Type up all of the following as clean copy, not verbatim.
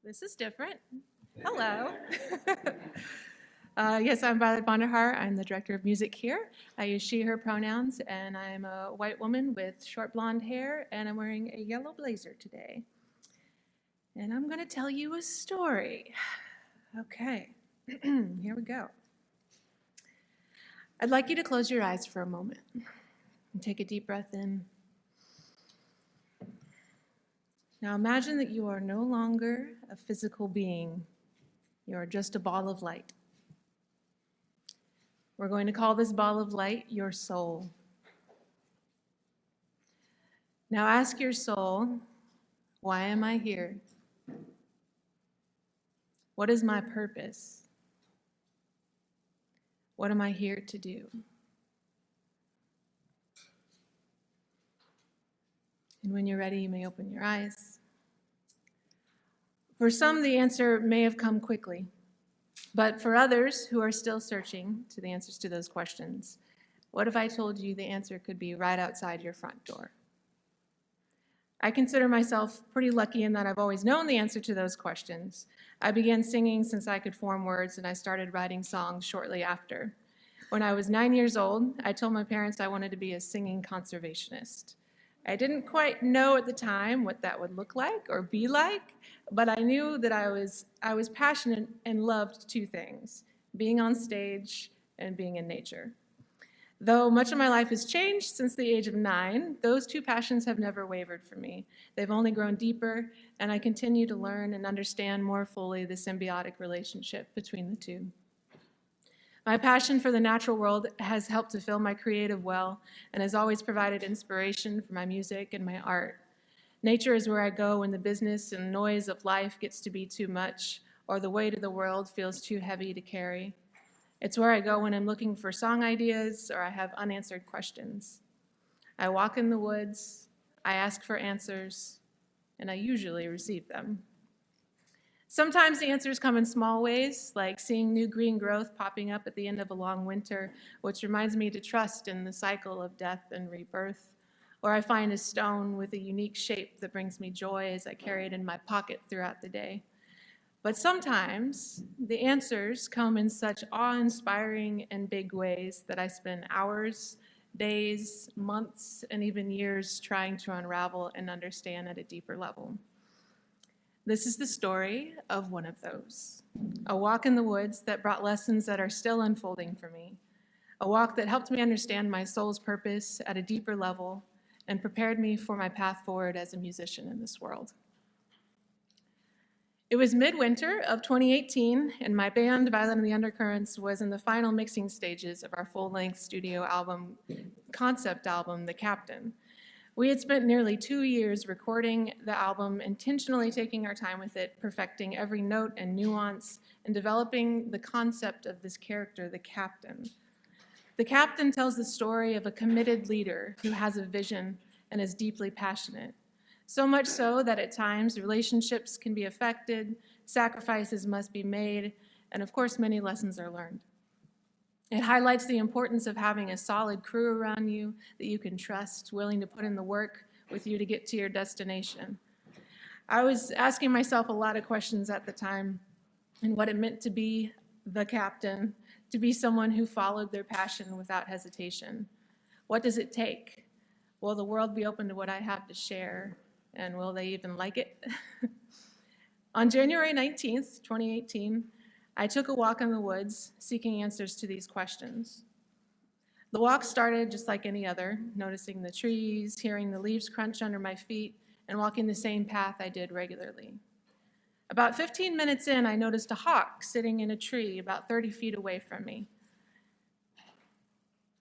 This is different. Hello. Yes, I'm Vonder Haar. I'm the director of music here. I use she, her pronouns, and I'm a white woman with short blonde hair, and I'm wearing a yellow blazer today. And I'm going to tell you a story. Okay, here we go. I'd like you to close your eyes for a moment and take a deep breath in. Now imagine that you are no longer a physical being. You are just a ball of light. We're going to call this ball of light your soul. Now ask your soul, why am I here? What is my purpose? What am I here to do? And when you're ready, you may open your eyes. For some, the answer may have come quickly. But for others who are still searching to the answers to those questions, what if I told you the answer could be right outside your front door? I consider myself pretty lucky in that I've always known the answer to those questions. I began singing since I could form words, and I started writing songs shortly after. When I was 9 years old, I told my parents I wanted to be a singing conservationist. I didn't quite know at the time what that would look like or be like, but I knew that I was passionate and loved two things, being on stage and being in nature. Though much of my life has changed since the age of 9, those two passions have never wavered for me. They've only grown deeper, and I continue to learn and understand more fully the symbiotic relationship between the two. My passion for the natural world has helped to fill my creative well and has always provided inspiration for my music and my art. Nature is where I go when the business and noise of life gets to be too much or the weight of the world feels too heavy to carry. It's where I go when I'm looking for song ideas or I have unanswered questions. I walk in the woods, I ask for answers, and I usually receive them. Sometimes the answers come in small ways, like seeing new green growth popping up at the end of a long winter, which reminds me to trust in the cycle of death and rebirth. Or I find a stone with a unique shape that brings me joy as I carry it in my pocket throughout the day. But sometimes the answers come in such awe-inspiring and big ways that I spend hours, days, months, and even years trying to unravel and understand at a deeper level. This is the story of one of those, a walk in the woods that brought lessons that are still unfolding for me, a walk that helped me understand my soul's purpose at a deeper level and prepared me for my path forward as a musician in this world. It was midwinter of 2018, and my band, Violin and the Undercurrents, was in the final mixing stages of our full-length studio album, concept album, The Captain. We had spent nearly 2 years recording the album, intentionally taking our time with it, perfecting every note and nuance, and developing the concept of this character, the captain. The captain tells the story of a committed leader who has a vision and is deeply passionate. So much so that at times relationships can be affected, sacrifices must be made, and of course many lessons are learned. It highlights the importance of having a solid crew around you that you can trust, willing to put in the work with you to get to your destination. I was asking myself a lot of questions at the time and what it meant to be the captain, to be someone who followed their passion without hesitation. What does it take? Will the world be open to what I have to share? And will they even like it? On January 19th, 2018, I took a walk in the woods, seeking answers to these questions. The walk started just like any other, noticing the trees, hearing the leaves crunch under my feet, and walking the same path I did regularly. About 15 minutes in, I noticed a hawk sitting in a tree about 30 feet away from me.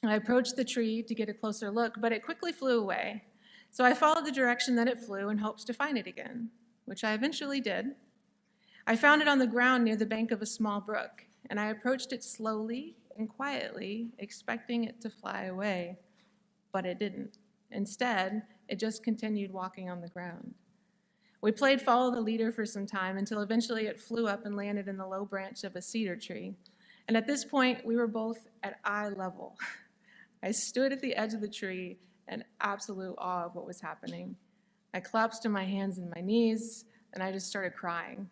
I approached the tree to get a closer look, but it quickly flew away. So I followed the direction that it flew in hopes to find it again, which I eventually did. I found it on the ground near the bank of a small brook, and I approached it slowly and quietly, expecting it to fly away, but it didn't. Instead, it just continued walking on the ground. We played follow the leader for some time until eventually it flew up and landed in the low branch of a cedar tree. And at this point, we were both at eye level. I stood at the edge of the tree in absolute awe of what was happening. I collapsed to my hands and my knees, and I just started crying.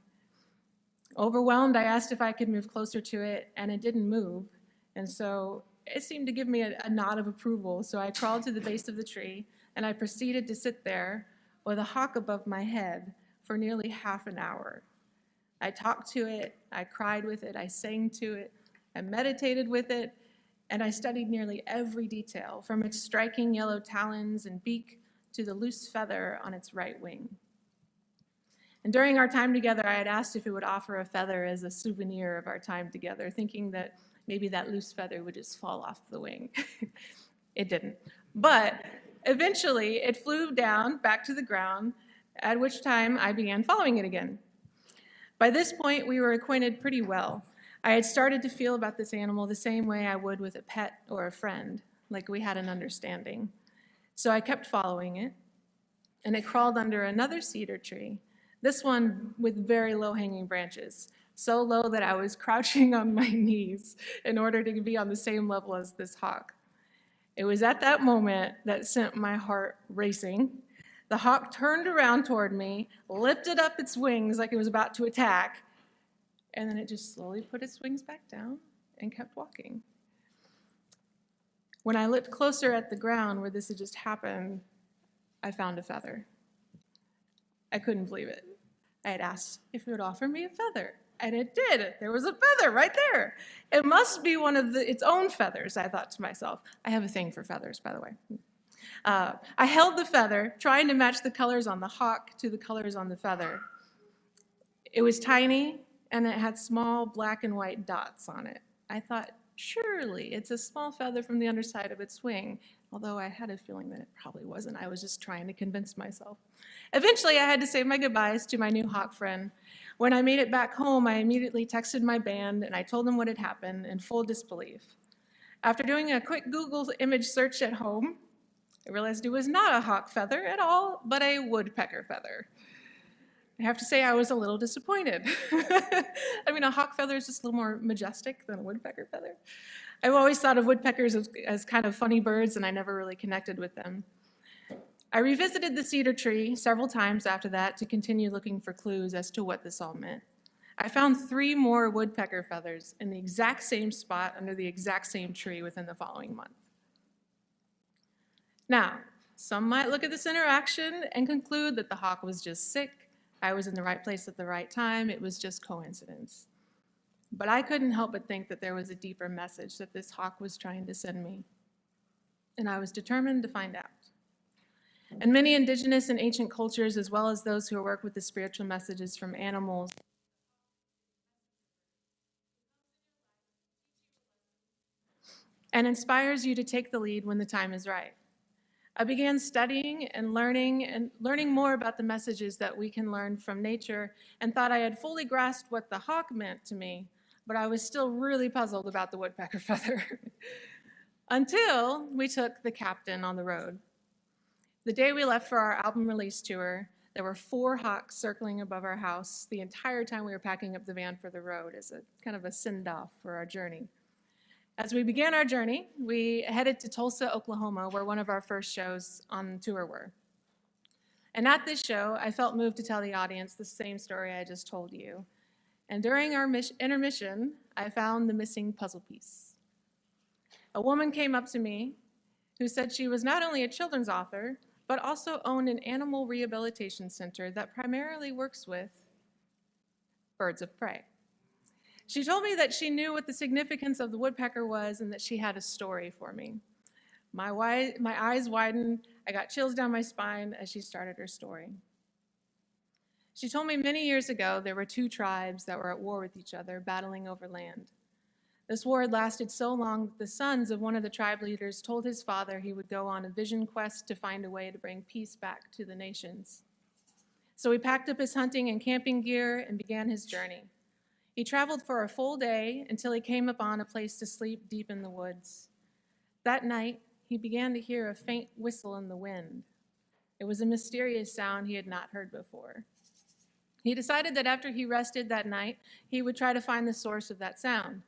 Overwhelmed, I asked if I could move closer to it, and it didn't move. And so it seemed to give me a nod of approval. So I crawled to the base of the tree, and I proceeded to sit there with a hawk above my head for nearly half an hour. I talked to it, I cried with it, I sang to it, I meditated with it, and I studied nearly every detail, from its striking yellow talons and beak to the loose feather on its right wing. And during our time together, I had asked if it would offer a feather as a souvenir of our time together, thinking that maybe that loose feather would just fall off the wing. It didn't. But eventually, it flew down back to the ground, at which time I began following it again. By this point, we were acquainted pretty well. I had started to feel about this animal the same way I would with a pet or a friend, like we had an understanding. So I kept following it, and it crawled under another cedar tree, this one with very low-hanging branches, so low that I was crouching on my knees in order to be on the same level as this hawk. It was at that moment that sent my heart racing. The hawk turned around toward me, lifted up its wings like it was about to attack, and then it just slowly put its wings back down and kept walking. When I looked closer at the ground where this had just happened, I found a feather. I couldn't believe it. I had asked if it would offer me a feather, and it did. There was a feather right there. It must be one of its own feathers, I thought to myself. I have a thing for feathers, by the way. I held the feather, trying to match the colors on the hawk to the colors on the feather. It was tiny, and it had small black and white dots on it. I thought, surely it's a small feather from the underside of its wing, although I had a feeling that it probably wasn't. I was just trying to convince myself. Eventually, I had to say my goodbyes to my new hawk friend. When I made it back home, I immediately texted my band, and I told them what had happened in full disbelief. After doing a quick Google image search at home, I realized it was not a hawk feather at all, but a woodpecker feather. I have to say I was a little disappointed. I mean, a hawk feather is just a little more majestic than a woodpecker feather. I've always thought of woodpeckers as kind of funny birds, and I never really connected with them. I revisited the cedar tree several times after that to continue looking for clues as to what this all meant. I found 3 more woodpecker feathers in the exact same spot under the exact same tree within the following month. Now, some might look at this interaction and conclude that the hawk was just sick, I was in the right place at the right time, it was just coincidence. But I couldn't help but think that there was a deeper message that this hawk was trying to send me, and I was determined to find out. And many indigenous and ancient cultures, as well as those who work with the spiritual messages from animals, and inspires you to take the lead when the time is right. I began studying and learning more about the messages that we can learn from nature, and thought I had fully grasped what the hawk meant to me, but I was still really puzzled about the woodpecker feather. Until we took the captain on the road. The day we left for our album release tour, there were 4 hawks circling above our house the entire time we were packing up the van for the road as a kind of a send-off for our journey. As we began our journey, we headed to Tulsa, Oklahoma, where one of our first shows on tour were. And at this show, I felt moved to tell the audience the same story I just told you. And during our intermission, I found the missing puzzle piece. A woman came up to me who said she was not only a children's author, but also owned an animal rehabilitation center that primarily works with birds of prey. She told me that she knew what the significance of the woodpecker was and that she had a story for me. My eyes widened, I got chills down my spine as she started her story. She told me many years ago there were 2 tribes that were at war with each other, battling over land. This war had lasted so long that the sons of one of the tribe leaders told his father he would go on a vision quest to find a way to bring peace back to the nations. So he packed up his hunting and camping gear and began his journey. He traveled for a full day until he came upon a place to sleep deep in the woods. That night, he began to hear a faint whistle in the wind. It was a mysterious sound he had not heard before. He decided that after he rested that night, he would try to find the source of that sound.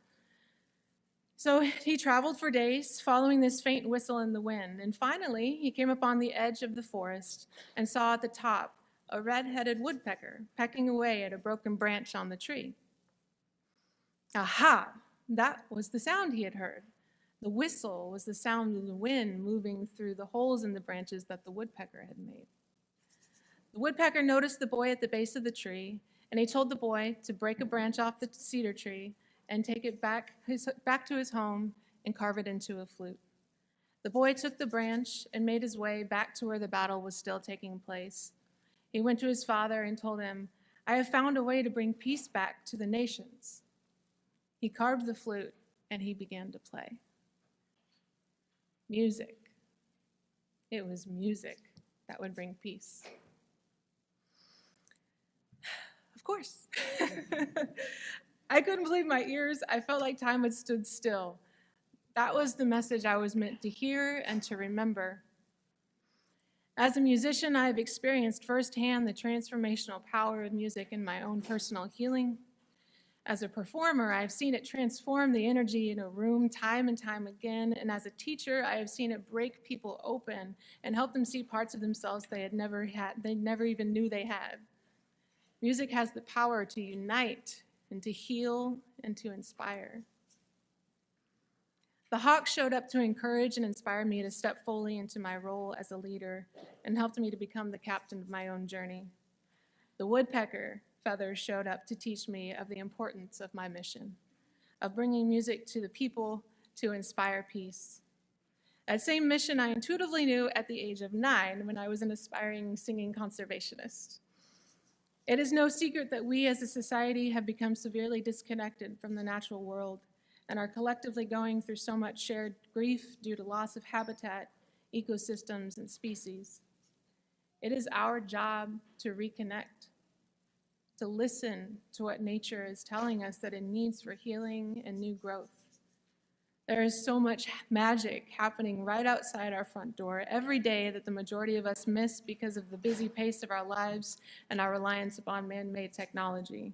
So he traveled for days, following this faint whistle in the wind, and finally he came upon the edge of the forest and saw at the top a red-headed woodpecker pecking away at a broken branch on the tree. Aha! That was the sound he had heard. The whistle was the sound of the wind moving through the holes in the branches that the woodpecker had made. The woodpecker noticed the boy at the base of the tree, and he told the boy to break a branch off the cedar tree and take it back to his home and carve it into a flute. The boy took the branch and made his way back to where the battle was still taking place. He went to his father and told him, "I have found a way to bring peace back to the nations." He carved the flute and he began to play. Music. It was music that would bring peace. Of course. I couldn't believe my ears. I felt like time had stood still. That was the message I was meant to hear and to remember. As a musician, I have experienced firsthand the transformational power of music in my own personal healing. As a performer, I have seen it transform the energy in a room time and time again. And as a teacher, I have seen it break people open and help them see parts of themselves they never even knew they had. Music has the power to unite and to heal and to inspire. The hawk showed up to encourage and inspire me to step fully into my role as a leader and helped me to become the captain of my own journey. The woodpecker feathers showed up to teach me of the importance of my mission, of bringing music to the people to inspire peace. That same mission I intuitively knew at the age of 9 when I was an aspiring singing conservationist. It is no secret that we as a society have become severely disconnected from the natural world and are collectively going through so much shared grief due to loss of habitat, ecosystems, and species. It is our job to reconnect, to listen to what nature is telling us that it needs for healing and new growth. There is so much magic happening right outside our front door every day that the majority of us miss because of the busy pace of our lives and our reliance upon man-made technology.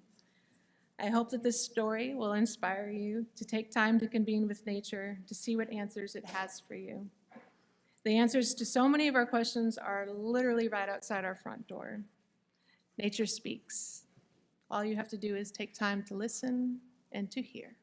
I hope that this story will inspire you to take time to convene with nature, to see what answers it has for you. The answers to so many of our questions are literally right outside our front door. Nature speaks. All you have to do is take time to listen and to hear.